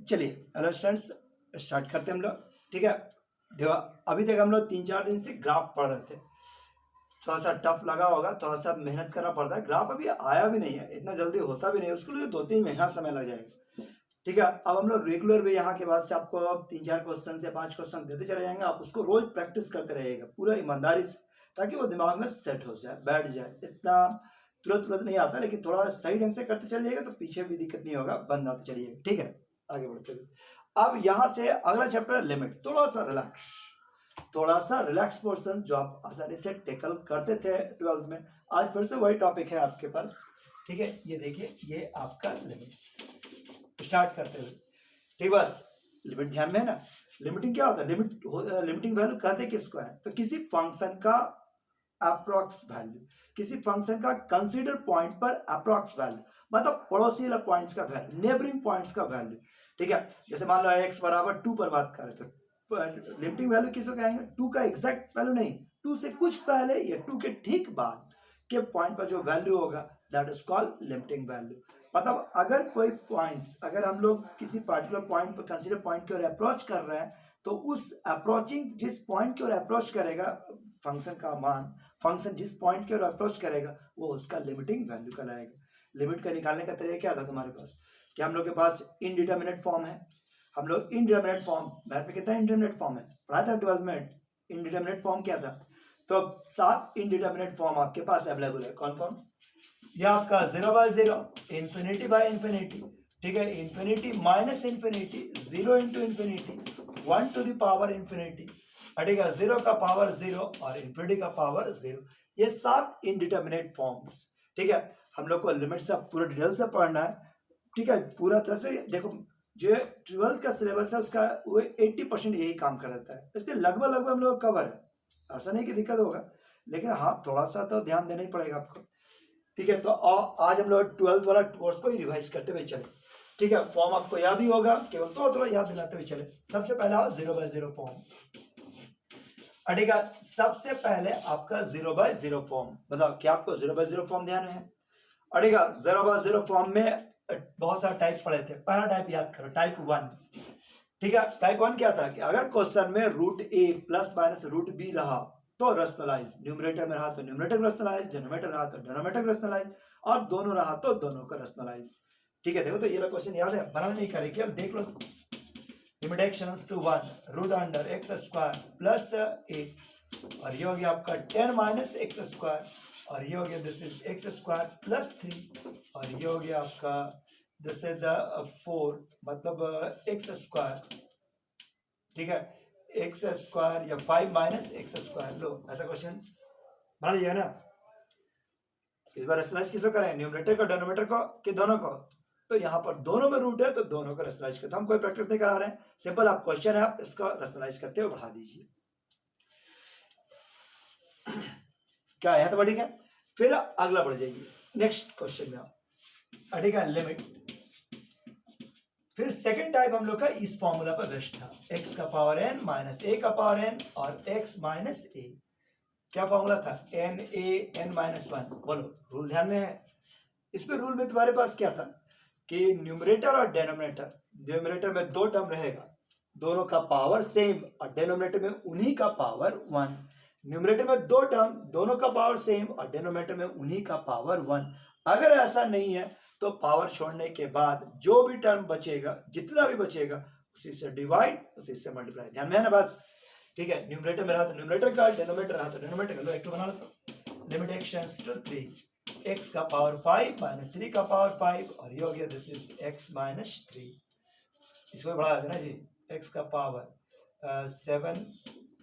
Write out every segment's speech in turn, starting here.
चलिए hello students, start करते हैं हम लोग। ठीक है, देखो अभी तक हम लोग 3-4 दिन से ग्राफ पढ़ रहे थे। थोड़ा सा टफ लगा होगा, थोड़ा सा मेहनत करना पड़ता है। ग्राफ अभी आया भी नहीं है, इतना जल्दी होता भी नहीं है, उसके लिए 2-3 महीना समय लग जाएगा। ठीक है, अब हम लोग रेगुलर वे यहाँ के बाद से आपको 3-4 क्वेश्चन से 5 क्वेश्चन देते चले जाएंगे। आप उसको रोज प्रैक्टिस करते रहिएगा पूरा ईमानदारी से, ताकि वो दिमाग में सेट हो जाए, बैठ जाए। इतना तुरंत नहीं आता, लेकिन थोड़ा सही ढंग से करते चलिएगा तो पीछे भी दिक्कत नहीं होगा, बनाते चलिएगा। ठीक है, आगे बढ़ते हुए अब यहाँ से अगला चैप्टर लिमिट। थोड़ा सा रिलैक्स पोर्शन जो आप आसानी से टेकल करते थे 12th में, आज फिर से वही टॉपिक है आपके पास। ठीक है, ये देखिए, ये आपका लिमिट स्टार्ट करते हुए। ठीक, बस लिमिट ध्यान में है ना। लिमिटिंग क्या होता है? लिमिटिंग वैल्यू कहते किसको है? तो किसी फंक्शन का अप्रोक्स वैल्यू, किसी फंक्शन का कंसीडर पॉइंट पर अप्रोक्स वैल्यू, मतलब पड़ोसी पॉइंट्स का वैल्यू, नेबरिंग पॉइंट्स का वैल्यू। ठीक है, जैसे मान लो x बराबर 2 पर बात करें तो लिमिटिंग वैल्यू किसको कहेंगे? 2 का एग्जैक्ट वैल्यू नहीं, 2 से कुछ पहले या 2 के ठीक बाद के पॉइंट पर जो वैल्यू होगा that is called limiting value. मतलब अगर कोई पॉइंट्स, अगर हम लोग किसी पर्टिकुलर पॉइंट पर कंसीडर पॉइंट की ओर अप्रोच कर रहे हैं, तो उस अप्रोचिंग जिस पॉइंट की ओर अप्रोच करेगा फंक्शन का मान, फंक्शन जिस पॉइंट की ओर अप्रोच करेगा वो उसका लिमिटिंग वैल्यू कहलाएगा। लिमिट का निकालने का तरीका क्या था तुम्हारे पास? कि हम लोग के पास इनडिटरमिनेट फॉर्म है। हम लोग इनडिटरमिनेट फॉर्म, मैथ में कितना इनडिटरमिनेट फॉर्म है पढ़ा था 12th में? इनडिटरमिनेट फॉर्म क्या था? तो 7 इनडिटरमिनेट फॉर्म आपके पास अवेलेबल है। कौन कौन? यह आपका 0/0, इंफिनिटी बाय इंफिनिटी, ठीक है, infinity minus infinity, 0 into infinity, 1 to the power infinity, ठीक है, 0 का पावर 0 और इंफिनिटी का पावर 0। ये 7 इनडिटरमिनेट फॉर्म्स। ठीक है, हम लोग को लिमिट से पूरा डिटेल से पढ़ना है। ठीक है, पूरा तरह से देखो, जो 12th का सिलेबस है उसका वो 80% यही काम कर देता है, इसलिए लगभग हम लोग कवर है। ऐसा नहीं कि दिक्कत होगा, लेकिन हाँ थोड़ा सा तो ध्यान देना ही पड़ेगा आपको। ठीक है, तो आज हम लोग 12th वाला कोर्स को ही रिवाइज करते हुए चले। ठीक है, फॉर्म आपको याद ही होगा, केवल तो थोड़ा याद दिलाते हुए चले। सबसे पहला 0/0 फॉर्म, ठीक है, सबसे पहले आपका 0/0 फॉर्म। बताओ क्या आपको 0/0 फॉर्म ध्यान में है? ठीक है, 0/0 फॉर्म में बहुत सारे टाइप पढ़े थे। पहला टाइप याद करो, टाइप 1। ठीक है, टाइप 1 क्या था? कि अगर क्वेश्चन में √a प्लस माइनस √b रहा तो रैशनलाइज, न्यूमरेटर में रहा तो न्यूमरेटर रैशनलाइज, डिनोमिनेटर रहा तो डिनोमिनेटर रैशनलाइज, और दोनों रहा तो दोनों का रैशनलाइज। ठीक है, देखो तो ये क्वेश्चन याद है, बनाना नहीं करे, केवल देख लो। Limit x tends to 1 root under x² plus a, और ये हो गया आपका 10 माइनस x², और ये हो गया दिस इज x² प्लस 3, और ये हो गया आपका दिस इज 4, मतलब x²। ठीक है, x² या 5 माइनस x²। लो ऐसा क्वेश्चन बना लिया ना। इस बार रैशनलाइज किसको करें? न्यूमरेटर को, डिनोमिनेटर को, कि दोनों को? तो यहाँ पर दोनों में रूट है तो दोनों को रैशनलाइज करते हैं। हम कोई प्रैक्टिस नहीं करा रहे हैं, सिंपल आप क्वेश्चन है, आप इसको रैशनलाइज करते हुए बढ़ा दीजिए। क्या है तो ठीक है, फिर अगला बढ़ जाइए नेक्स्ट क्वेश्चन में आप। ठीक है, लिमिट। फिर सेकंड टाइप हम लोग का इस फॉर्मूला पर बेस्ट था, x का पावर n माइनस a का पावर n और x माइनस a। क्या फॉर्मूला था? n minus 1। बोलो, रूल ध्यान में है? इसमें रूल में तुम्हारे पास क्या था कि न्यूमरेटर और डेनोमिनेटर, न्यूमरेटर में 2 टर्म रहेगा, दोनों का पावर सेम, और डेनोमिनेटर में उन्हीं का पावर 1। न्यूमरेटर में 2 टर्म, दोनों का पावर सेम, और डेनोमिनेटर में उन्हीं का पावर 1। अगर ऐसा नहीं है तो पावर छोड़ने के बाद जो भी टर्म बचेगा, जितना भी बचेगा, उसी से डिवाइड, उसी से मल्टीप्लाई। ध्यान में है ना बात? ठीक है, न्यूमरेटर में रहा तो न्यूमरेटर का, डेनोमिनेटर रहा तो डेनोमिनेटर का। लो एक बना लो, लिमिट एक्शंस टू 3, x का पावर 5 माइनस 3 का पावर 5, और ये हो गया दिस इज x माइनस 3। इसको बढ़ा देना जी, x का पावर 7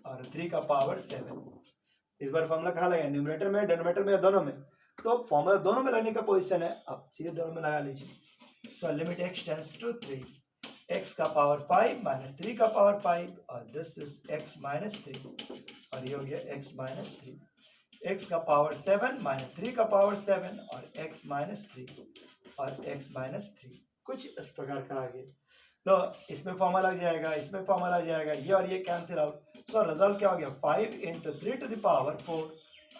और 3 का पावर 7। इस बार फॉर्मूला कहाँ लगा? न्यूमरेटर में, डिनोमिनेटर में, दोनों में। तो फॉर्मूला दोनों में लगने का पोजीशन है, आप सीधे दोनों में लगा लीजिए। So limit x tends to 3, x का पावर 5 माइनस 3 का पावर 5, और दिस इज x माइनस 3, और ये हो गया x माइनस 3, x का पावर 7 माइनस 3 का पावर 7, और x माइनस 3 और x माइनस 3। कुछ इस प्रकार का आगे। तो इसमें फॉर्मूला लग जाएगा, इसमें फॉर्मूला लग जाएगा, ये और ये कैंसिल आउट। सो रिजल्ट क्या हो गया? 5 इंटू 3 टू द पावर 4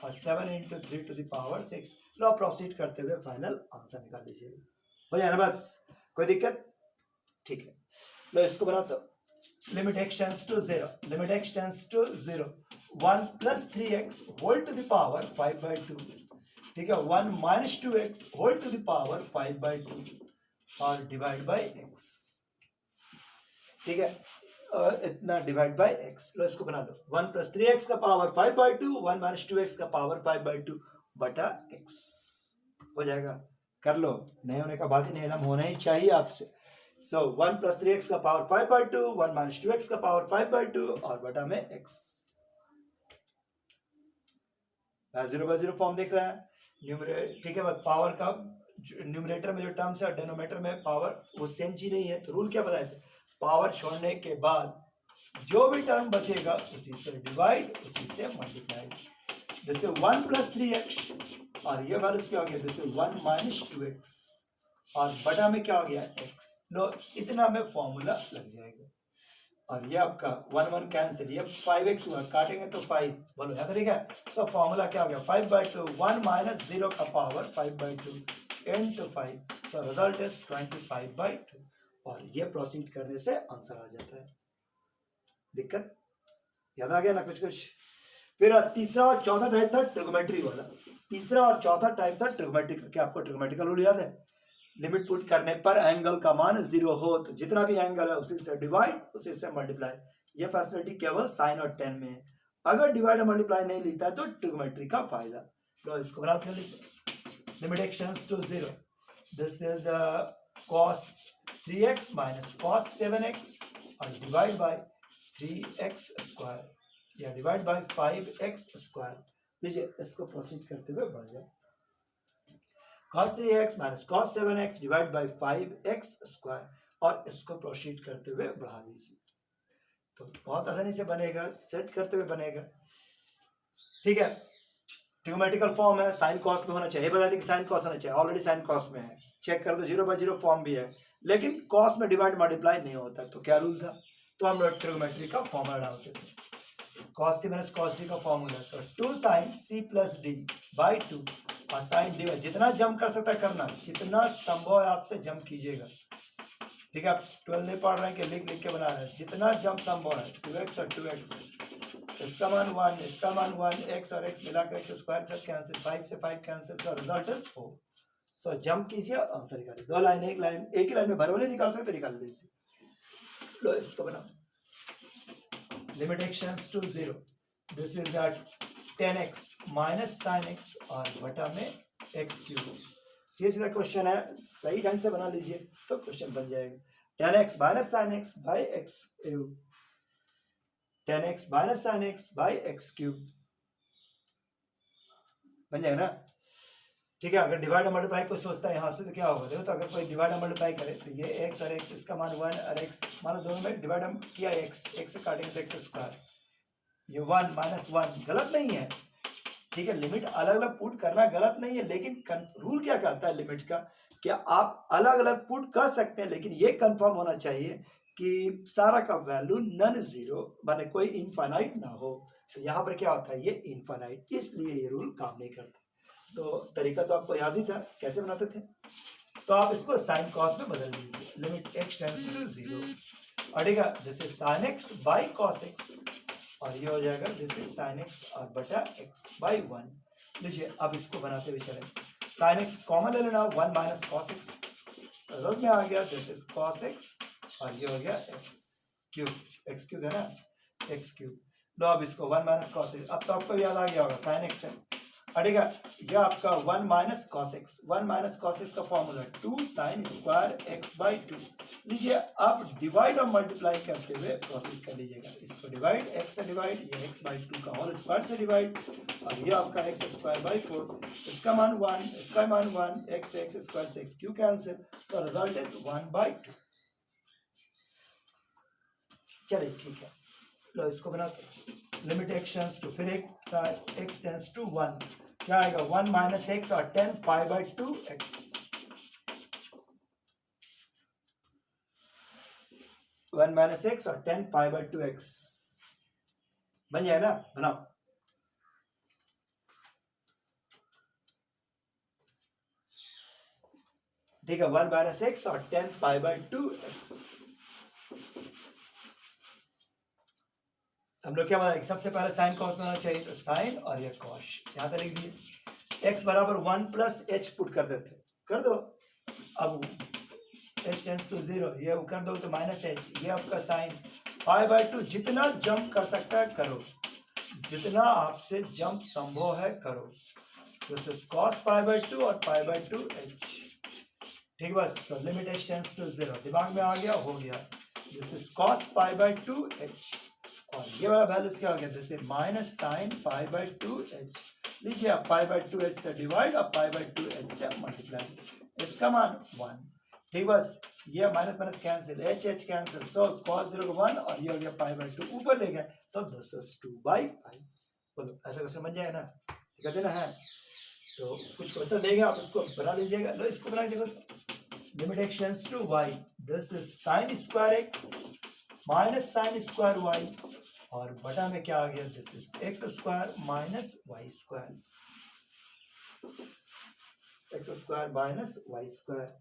और 7 इंटू 3 टू द पावर 6। लो प्रोसीड करते हुए फाइनल आंसर निकाल लीजिए। हो जाए ना बस, कोई दिक्कत? ठीक है, लो इसको बना तो limit x tends to 0, limit x tends to 0, 1 plus 3x whole to the power 5/2, ठीक है, 1 minus 2x whole to the power 5/2 और डिवाइड बाय x, ठीक है, इतना डिवाइड बाय x। लो इसको बना दो, 1 प्लस 3x का पावर 5/2, 1 माइनस 2x का पावर 5/2 बटा x हो जाएगा। कर लो, नहीं होने का बात ही नहीं, होना ही चाहिए आपसे। सो 1 प्लस 3x का पावर 5/2, 1 माइनस 2x का पावर 5/2 और बटा में x। 0/0 फॉर्म दिख रहा है, न्यूमरेटर, ठीक है, पावर का न्यूमरेटर में जो टर्म्स है डिनोमिनेटर में पावर वो सेम चीज नहीं है, तो रूल क्या बताए थे, पावर छोड़ने के बाद जो भी टर्म बचेगा उसी से डिवाइड, उसी से मल्टीप्लाई। जैसे 1 प्लस 3x और ये वैल्यूज क्या हो गया, जैसे 1 माइनस 2x और बटा में क्या हो गया x। लो इतना में फॉर्मूला लग जाएगा और ये आपका 1 1 कैंसिल, ये 5x हुआ, काटेंगे तो 5, बोलो है तरीका। सो फॉर्मूला क्या हो गया 5/2, 1 माइनस 0 का power 5/2 into 5, so result is 25/2 और ये प्रोसीड करने से आंसर आ जाता है। दिक्कत याद आ गया ना कुछ कुछ। फिर तीसरा और चौथा टाइप था ट्रिग्नोमेट्री वाला, तीसरा और चौथा टाइप था ट्रिग्नोमेट्री का। क्या आपको ट्रिग्नोमेट्रिकल रूल याद है, लिमिट पुट करने पर एंगल का मान 0 हो तो जितना भी एंगल है उसी से डिवाइड, उसी से मल्टीप्लाई। ये फैसिलिटी केवल साइन और टेन में है, अगर डिवाइड और मल्टीप्लाई नहीं लेता है तो ट्रिग्नोमेट्री का फायदा। तो इसको बना कर लीजिए, limit x tends to 0, this is cos 3x minus cos 7x और डिवाइड बाय 3x स्क्वायर या डिवाइड बाय 5x स्क्वायर। लीजिए इसको प्रोसीड करते हुए बढ़ जाए, cos 3x minus cos 7x divide by 5x square और इसको प्रोसीड करते हुए बढ़ा दीजिए, तो बहुत आसानी से बनेगा, सेट करते हुए बनेगा। ठीक है, ट्रिग्नोमेट्रिकल फॉर्म है, साइन कॉस में होना चाहिए, बता दें कि साइन कॉस होना चाहिए, ऑलरेडी साइन कॉस में है, चेक कर दो 0/0 फॉर्म भी है, लेकिन कॉस में डिवाइड मल्टीप्लाई नहीं होता, तो क्या रूल था, तो हम लोग ट्रिग्नोमेट्री का फॉर्मूला डालते थे, cos c minus cos d का फॉर्मूला, तो 2 sin c plus d by 2 और साइन dy, जितना जम कर सकता है करना, जितना संभव है आपसे जम कीजिएगा। ठीक है, आप 12 नहीं पढ़ रहे हैं कि लिख लिख के बना रहे हैं, जितना जम संभव है, 2x और 2x, इसका मान 1, इसका मान 1, x और x मिलाकर x स्क्वायर से कैंसिल, 5 से 5 cancel, so result is 4। So jump कीजिए, आंसर निकालिए, दो लाइन एक लाइन, एक ही लाइन में भरवले निकाल सकते निकाल लीजिए। लो इसको बनाओ, limit x tends to 0, this is 10x minus sin x और बटा में x क्यूब। सीधा क्वेश्चन है, सही ढंग से बना लीजिए तो क्वेश्चन बन जाएगा, 10x minus sin x by x cube, 10x minus sin x by x cube बन जाएगा ना। ठीक है, अगर डिवाइड और मल्टीप्लाई कोई सोचता है यहाँ से तो क्या होगा, देखो तो अगर कोई डिवाइड और मल्टीप्लाई करे तो ये x और x, इसका मान 1 और x, मानो दोनों में डिवाइड किया x से काटेंगे तो x स्क्वायर, ये 1 माइनस 1 गलत नहीं है। ठीक है, लिमिट अलग अलग पुट करना गलत नहीं है, लेकिन रूल क्या कहता है लिमिट का, क्या आप अलग अलग पुट कर सकते हैं, लेकिन ये कंफर्म होना चाहिए कि सारा का वैल्यू नन जीरो, माने कोई इनफाइनाइट ना हो। तो यहाँ पर क्या होता है, ये इनफाइनाइट, इसलिए ये रूल काम नहीं करता। तो तरीका तो आपको याद ही था, कैसे बनाते थे, तो आप इसको साइन कॉस में बदल दीजिए, लिमिट x टेंड्स टू 0 और ठीक है, this is sin x by cos x और ये हो जाएगा दिस इज sin x और बटा x बाई 1। लीजिए अब इसको बनाते हुए चलें, sin x कॉमन ले लेना, 1 माइनस cos x, रिजल्ट में आ गया दिस इज cos x और ये हो गया x क्यूब है ना, x क्यूब। लो अब इसको 1 माइनस cos x, अब तो आपको याद आ गया होगा sin x है, ठीक है, ये आपका 1 minus cos x, 1 minus cos x का formula 2 sin square x by 2। लीजिए अब डिवाइड और मल्टीप्लाई करते हुए प्रोसीड कर लीजिएगा, इसको डिवाइड, x से डिवाइड, ये x बाई 2 का होल स्क्वायर से डिवाइड और ये आपका x स्क्वायर बाई 4, इसका मान 1, इसका मान 1, x स्क्वायर से x cube cancel, so result is 1/2। चलिए ठीक है, लो इसको बनाते, लिमिट x टेंड्स टू, फिर एक x टेंड्स टू 1, क्या आएगा 1 माइनस x और 10 pi by 2x, 1 minus x और 10 पाई बाई 2x बन जाए ना, बनाओ। ठीक है, 1 माइनस x और 10 पाई बाई 2x हम लोग क्या बताएं, सबसे पहले साइन कॉस बनाना चाहिए, तो साइन और ये कॉस यहाँ पे लिख दिए। x बराबर 1 प्लस एच पुट कर देते, कर दो। अब h टेंस टू 0, ये कर दो तो माइनस एच, ये आपका साइन π/2। जितना जंप कर सकता है करो, जितना आपसे जंप संभव है करो। दिस इज cos π/2 और π/2 h। ठीक, बस लिमिट h टेंस टू 0 दिमाग में आ गया, हो गया। दिस इज cos π/2 h और ये वाला वैल्यूज क्या हो गया, this is minus sine π/2 h। लीजिए आप π/2 h से डिवाइड और π/2 h से मल्टीप्लाई, इसका मान 1। ठीक, बस ये minus minus cancel, h h cancel, so cos 0 को 1 और ये हो गया π/2 ऊपर ले गए, तो दिस इज 2/5। बोलो ऐसा क्वेश्चन बन जाए ना, कहते ना है। तो कुछ क्वेश्चन देंगे आप उसको बना लीजिएगा। लो इसको बना के देखो, limit x tends to y, this is sin square x minus sin square y और बटा में क्या आ गया, this is x square minus y square, x square minus y square,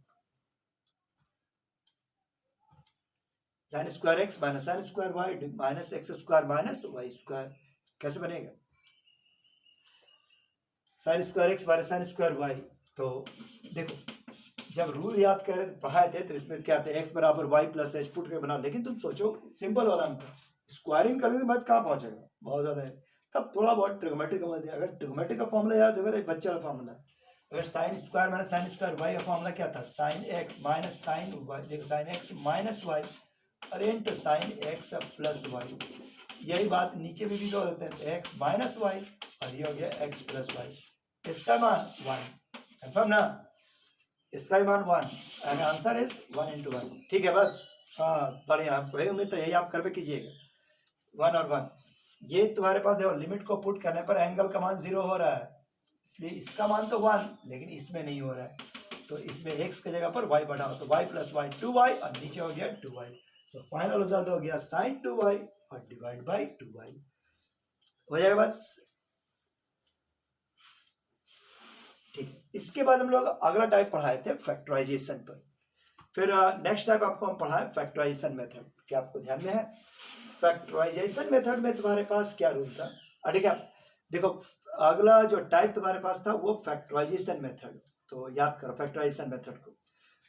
sin square x minus sin square y minus x square minus y square. कैसे बनेगा, sin square x minus sin square y। तो देखो जब rule याद कर रहे थे, पढ़ाए थे, तो इसमें क्या आते हैं, x बराबर y प्लस एच पुट के बना। लेकिन तुम सोचो सिंपल वाला अंक, स्क्वायरिंग करने के बाद कहाँ पहुंचेगा, बहुत ज्यादा है। तब थोड़ा बहुत ट्रिग्नोमेट्री का मतलब, अगर ट्रिग्नोमेट्री का फॉर्मूला याद होगा तो एक बच्चा वाला फॉर्मूला। अगर sine square minus sine square y का फॉर्मूला क्या था, sine x minus sine y, देखो साइन x माइनस y और into sine x plus y। यही बात नीचे भी दो देते हैं, x माइनस y और ये हो गया x प्लस y। इसका मान 1, कंफर्म ना, इसका मान 1 एंड आंसर इज 1 into 1। ठीक है, बस हाँ बढ़िया, आपको यही उम्मीद, तो यही आप कर कीजिएगा 1 और 1। ये तुम्हारे पास देखो लिमिट को पुट करने पर एंगल का मान 0 हो रहा है, इसलिए इसका मान तो 1 लेकिन इसमें नहीं हो रहा है, तो इसमें x की जगह पर y बढ़ाओ, तो y प्लस y 2y और नीचे हो गया 2y। सो फाइनल रिजल्ट हो गया साइन 2y और डिवाइड बाई 2y हो जाएगा बस। ठीक, इसके बाद हम लोग अगला टाइप पढ़ाए थे फैक्टराइजेशन पर। फिर नेक्स्ट टाइप आपको हम पढ़ाए फैक्टराइजेशन मेथड। क्या आपको ध्यान में है, फैक्टराइजेशन मेथड में तुम्हारे पास क्या रूल था, ठीक है। देखो अगला जो टाइप तुम्हारे पास था वो फैक्टराइजेशन मेथड, तो याद करो फैक्टराइजेशन मेथड को।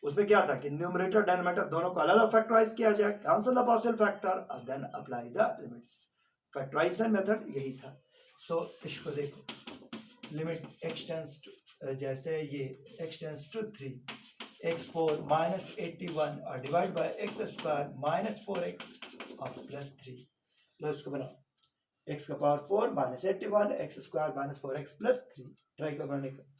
उसमें क्या था कि न्यूमरेटर डिनोमिनेटर दोनों को अलग अलग फैक्टराइज किया जाए, कैंसिल द पार्शियल फैक्टर और then apply the limits. Factorisation method यही था। सो इसको देखो, लिमिट x टेंड्स टू, जैसे ये x tends to 3, x4 minus 81 और divide bye x square minus 4x और प्लस 3। लो इसको बनाओ, x का power 4 minus 81 x square minus 4x plus 3। Try कर बनाने का,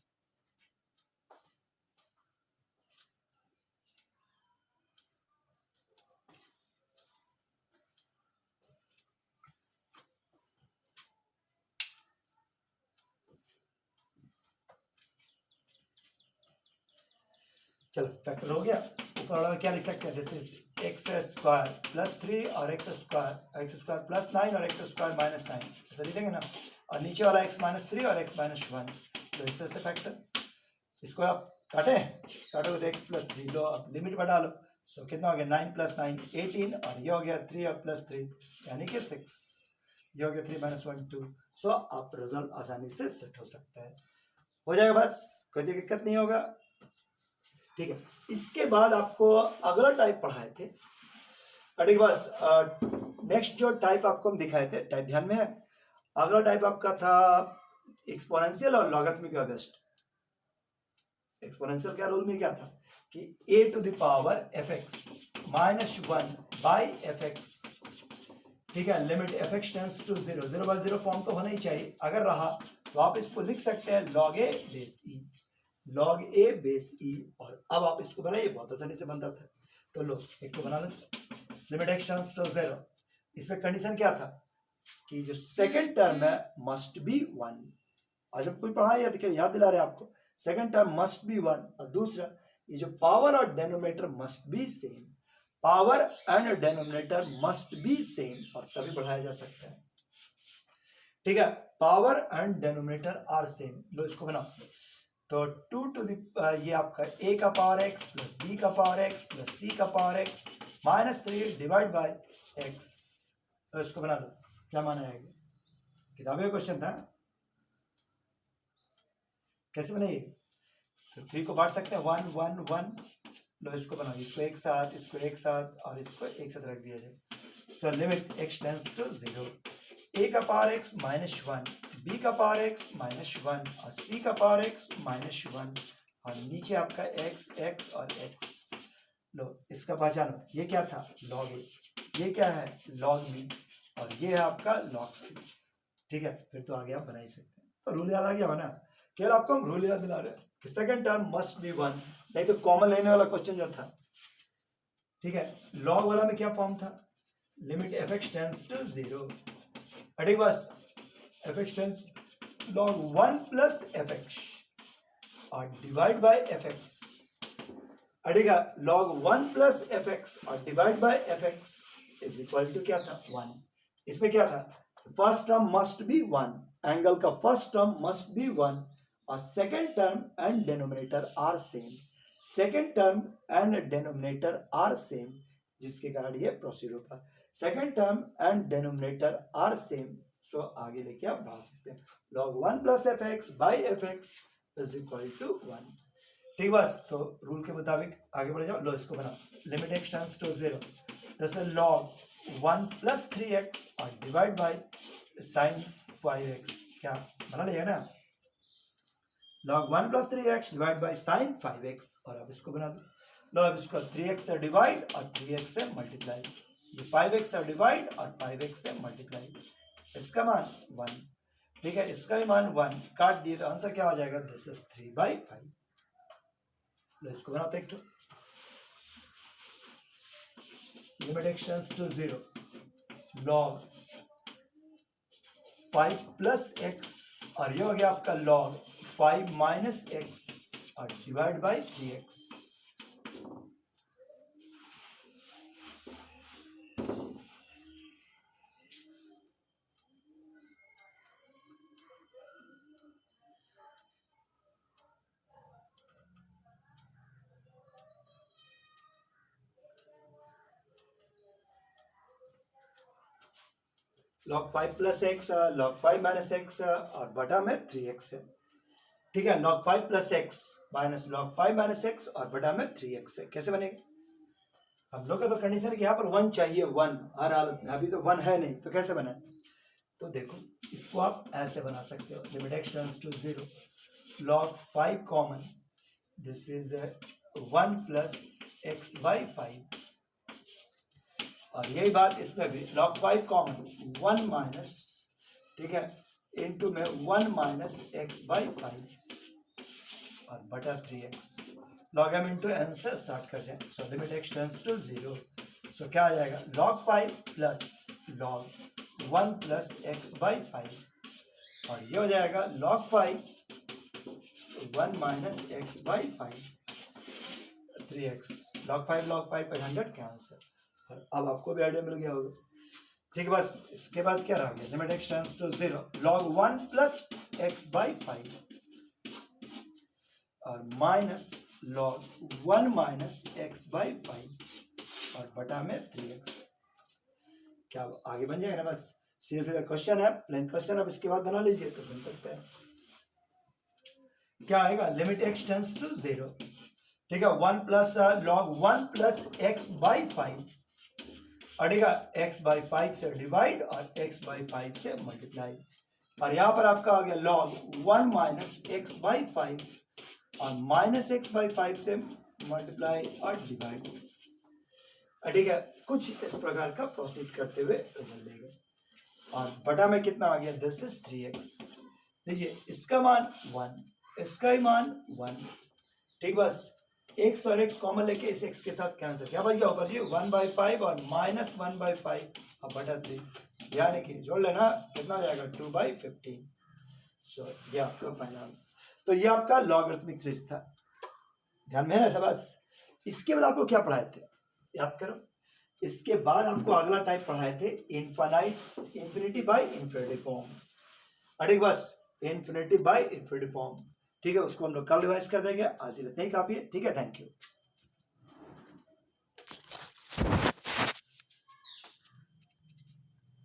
चलो फैक्टर हो गया। ऊपर वाला क्या लिख सकते हैं, this is x square plus 3 और एक्स स्क्वायर प्लस 9 और एक्स स्क्वायर माइनस 9, ऐसा लिखेंगे ना। और नीचे वाला x माइनस 3 और x माइनस 1, तो इस तरह से फैक्टर। इसको आप काटोगे तो x प्लस 3, लो अब लिमिट बढ़ा लो। सो कितना हो गया, 9 प्लस 9 18 और ये हो गया 3 और प्लस 3 यानी कि 6, ये हो गया 3 माइनस 1 2। सो आप रिजल्ट आसानी से सेट हो सकता है, हो जाएगा बस, कोई दिक्कत नहीं होगा। ठीक है, इसके बाद आपको अगला टाइप पढ़ाए थे, ठीक बस। नेक्स्ट जो टाइप आपको हम दिखाए थे, टाइप ध्यान में है, अगला टाइप आपका था एक्सपोनेंशियल और लॉगरिथमिक का बेस्ट। एक्सपोनेंशियल का रूल में क्या था कि a to the power fx minus 1 by fx। ठीक है, limit fx tends to 0, 0/0 form तो होना ही चाहिए, अगर रहा तो आप इसको लिख सकते हैं log a base e, log a base e। और अब आप इसको बनाइए, बहुत आसानी से बनता था। तो लो एक को बना लो, लिमिट x टेंड्स टू 0। इसमें कंडीशन क्या था कि जो सेकंड टर्म है मस्ट बी 1। आज हम कोई पढ़ा या याद दिला रहे हैं आपको, सेकंड टर्म मस्ट बी 1। और दूसरा ये जो पावर और denominator must be same, power and denominator must be same और तभी बढ़ाया जा सकता है। ठीक है, power and denominator are same. लो इसको बनाओ, तो 2 टू द ये आपका a का पावर x प्लस b का पावर x प्लस c का power x minus 3 divide by x। तो इसको बना लो, क्या माना आएगा? किताबी का क्वेश्चन था, कैसे बनाइए? तो 3 को बांट सकते हैं, 1 1 1। लो इसको बनाओ, इसको एक साथ, इसको एक साथ और इसको एक साथ रख दिया जाए। So limit x tends to 0, a का पावर x -1, b का पावर x -1 और c का पावर x -1 और नीचे आपका x और x। लो इसका पहचानो, ये क्या था? log a, ये क्या है? log b और ये है आपका log c। ठीक है, फिर तो आगे आप बना ही सकते हैं। तो रूल याद आ गया हो ना? केवल आपको हम रूल याद दिला रहे हैं कि सेकंड टर्म मस्ट बी 1, नहीं तो कॉमन लेने वाला क्वेश्चन जो था। ठीक है, log वाला में क्या फॉर्म था? लिमिट fx टेंड्स टू 0, अड़ी बस fx tends log 1 plus fx और डिवाइड बाय fx, अड़ेगा log 1 प्लस fx और divide by fx is equal to क्या था? 1। इसमें क्या था? First term must be 1, angle का फर्स्ट टर्म मस्ट बी 1 और second term and denominator are same, second term and denominator are same, जिसके कारण ये प्रोसीड होगा। Second term and denominator are same, so आगे लेके आप बढ़ा सकते हैं। log 1 plus fx by fx is equal to 1। ठीक बस, तो रूल के मुताबिक आगे बढ़ जाओ। लो इसको बना, लिमिट x टेंड्स टू 0, जैसे log 1 प्लस 3x और डिवाइड बाई साइन 5x, क्या बना लिया ना? log 1 plus 3x divide by sine 5x और अब इसको बना दो। लो अब इसको 3x से डिवाइड और 3x से मल्टीप्लाई, ये 5x से डिवाइड और 5x से मल्टीप्लाई, इसका मान 1। ठीक है, इसका भी मान 1, काट दिए तो आंसर क्या हो जाएगा? This is 3/5। लो इसको बनाते एक तो, limit x tends to 0, log 5 plus x और ये हो गया आपका log 5 माइनस x और divide by 3x। log 5 plus x, log 5 minus x और बटा में 3x है। ठीक है, log 5 plus x minus log 5 minus x और बटा में 3x है। कैसे बनेगा? हम लोग का तो कंडीशन है कि यहाँ पर 1 चाहिए, 1 हर हालत में, अभी तो 1 है नहीं, तो कैसे बना? तो देखो इसको आप ऐसे बना सकते हो, limit x tends to 0, log 5 common, this is 1 plus x by 5 और यही बात इसमें भी, log 5 कॉमन 1 माइनस, ठीक है, इनटू में 1 माइनस x बाई 5 और बटा 3x, log m into n से स्टार्ट कर जाए। So limit x tends to 0, so क्या आ जाएगा? log 5 plus log 1 plus x by 5 और ये हो जाएगा log 5 1 minus x by 5 3x, log 5 पर 100 कैंसिल। और अब आपको भी आइडिया मिल गया होगा। ठीक है, बस इसके बाद क्या रह गया? Limit x tends to 0, log 1 plus x by 5 और minus log 1 minus x by 5 और बटा में 3x। क्या आगे बन जाएगा ना? बस सीधे सीधा क्वेश्चन है, प्लेन क्वेश्चन। अब इसके बाद बना लीजिए तो बन सकता है। क्या आएगा? लिमिट x टेंड्स टू 0, ठीक है, 1 plus log 1 plus x by 5 अड़ेगा x by 5 से डिवाइड और x बाई 5 से मल्टीप्लाई और यहां पर आपका आ गया log 1 माइनस x बाई 5 और माइनस x बाई 5 से मल्टीप्लाई और डिवाइड। ठीक है, कुछ इस प्रकार का प्रोसीड करते हुए रिजल्ट देगा और बटा में कितना आ गया? This is 3x। देखिए इसका मान 1, इसका ही मान 1। ठीक, बस x और x कॉमन लेके इस x के साथ कैंसिल, क्या बन गया ऊपर जी? 1/5 और माइनस 1/5 और बटा 3, यानी कि जोड़ लेना, कितना हो जाएगा? 2/15। सो ये आपका फाइनल आंसर। तो ये आपका लॉगरिथमिक सीरीज था, ध्यान में है ना? बस इसके बाद आपको क्या पढ़ाए थे याद करो। इसके बाद आपको अगला टाइप पढ़ाए थे infinite infinity by infinity form. अरे बस इन्फिनिटी बाय इंफिनिटी फॉर्म, ठीक है, उसको हम लोग कल रिवाइज कर देंगे। आज इतना ही काफी है, ठीक है, थैंक यू।